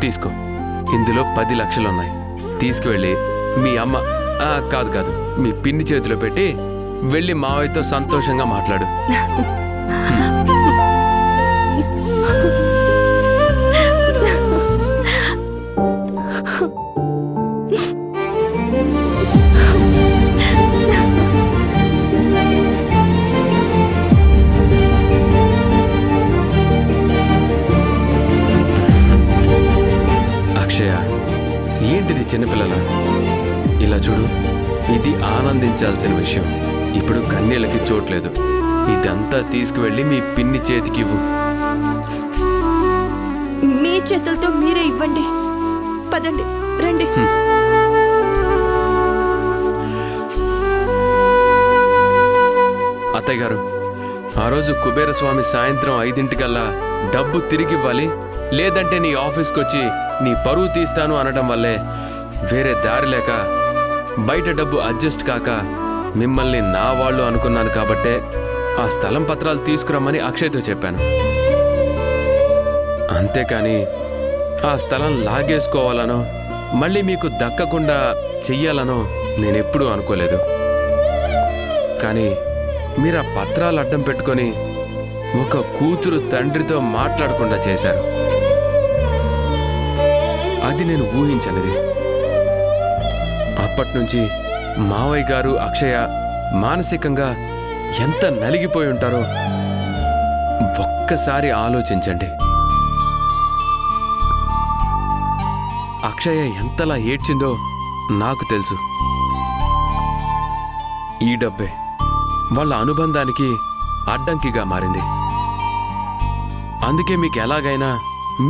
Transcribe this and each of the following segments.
తీసుకో. ఇందులో 10 లక్షలున్నాయి. తీసుకువెళ్ళి మీ అమ్మ కాదు మీ పిన్ని చేతిలో పెట్టి వెళ్ళి మావయ్యతో సంతోషంగా మాట్లాడు. అక్షయ, ఏంటిది చిన్నపిల్లల? ఇలా చూడు, ఇది ఆనందించాల్సిన విషయం. ఇప్పుడు కన్నీళ్ళకి చోట్లేదు. ఇదంతా తీసుకువెళ్ళి మీ పిన్ని చేతికి ఇవ్వు. మీ చేతులతో మీరే ఇవ్వండి. పదండి, రండి. అత్తయ్య గారు, ఆ రోజు కుబేరస్వామి సాయంత్రం 5 డబ్బు తిరిగివ్వాలి, లేదంటే నీ ఆఫీస్కి వచ్చి నీ పరువు తీస్తాను అనడం వల్లే వేరే దారి లేక బయట డబ్బు అడ్జస్ట్ కాక మిమ్మల్ని నా వాళ్ళు అనుకున్నాను. కాబట్టే ఆ స్థలం పత్రాలు తీసుకురమ్మని అక్షయ్తో చెప్పాను. అంతేకాని ఆ స్థలం లాగేసుకోవాలనో మళ్ళీ మీకు దక్కకుండా చెయ్యాలనో నేనెప్పుడూ అనుకోలేదు. కానీ మీరు ఆ పత్రాలు అడ్డం పెట్టుకొని ఒక కూతురు తండ్రితో మాట్లాడకుండా చేశారు. అది నేను ఊహించనిది. అప్పట్నుంచి మావయ్య గారు అక్షయ మానసికంగా ఎంత నలిగిపోయి ఉంటారో ఒక్కసారి ఆలోచించండి. అక్షయ ఎంతలా ఏడ్చిందో నాకు తెలుసు. ఈ డబ్బే వాళ్ళ అనుబంధానికి అడ్డంకిగా మారింది. అందుకే మీకు ఎలాగైనా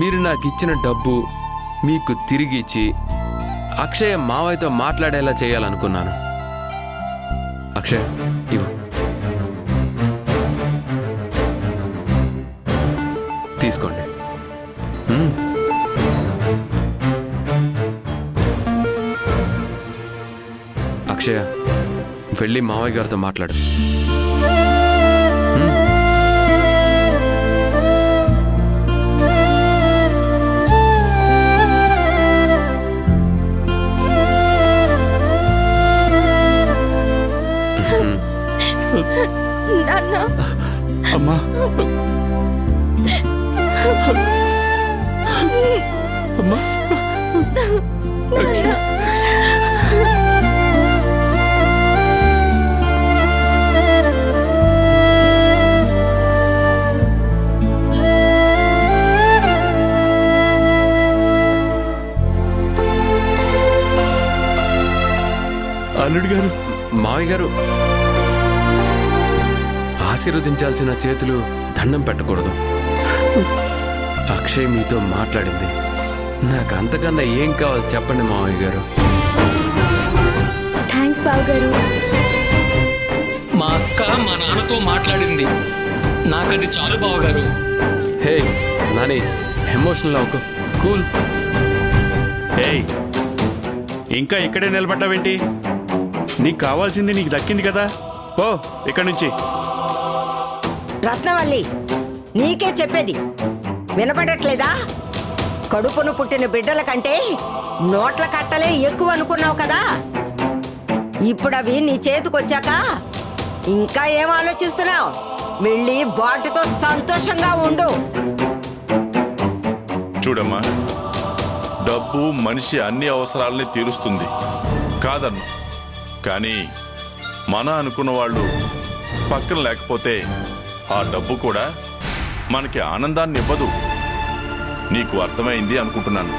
మీరు నాకు ఇచ్చిన డబ్బు మీకు తిరిగి ఇచ్చి అక్షయ మావయ్యతో మాట్లాడేలా చేయాలనుకున్నాను. అక్షయ్, ఇవ్వు. తీసుకోండి. అక్షయ, వెళ్ళి మావయ్య గారితో మాట్లాడు. నాన్న, అమ్మా, అమ్మా, నాన్న. అల్లుడు గారు, మావయ్య గారు, ఆశీర్వదించాల్సిన చేతులు దండం పెట్టకూడదు. అక్షయ్ మీతో మాట్లాడింది. నాకు అంతకన్నా ఏం కావాలి చెప్పండి మావయ్య గారు. థ్యాంక్స్ బావగారు. మా అక్క మా నాన్నతో మాట్లాడింది. నాకది చాలు బావగారు. హే నాని, ఎమోషనల్ అవ్వకు. కూల్. ఏయ్, ఇంకా ఇక్కడే నిలబడ్డావేంటి? నీకు కావాల్సింది నీకు దక్కింది కదా, ఓ ఇక్కడి నుంచి. రత్నవల్లి, నీకే చెప్పేది వినపడట్లేదా? కడుపును పుట్టిన బిడ్డల కంటే నోట్ల కట్టలే ఎక్కువ అనుకున్నావు కదా. ఇప్పుడు అవి నీ చేతికొచ్చాక ఇంకా ఏం ఆలోచిస్తున్నావు? వెళ్ళి వాటితో సంతోషంగా ఉండు. చూడమ్మా, డబ్బు మనిషి అన్ని అవసరాలని తీరుస్తుంది కాదన్ను. కానీ మన అనుకున్న వాళ్ళు పక్కన లేకపోతే ఆ డబ్బు కూడా మనకి ఆనందాన్ని ఇవ్వదు. నీకు అర్థమైంది అనుకుంటున్నాను.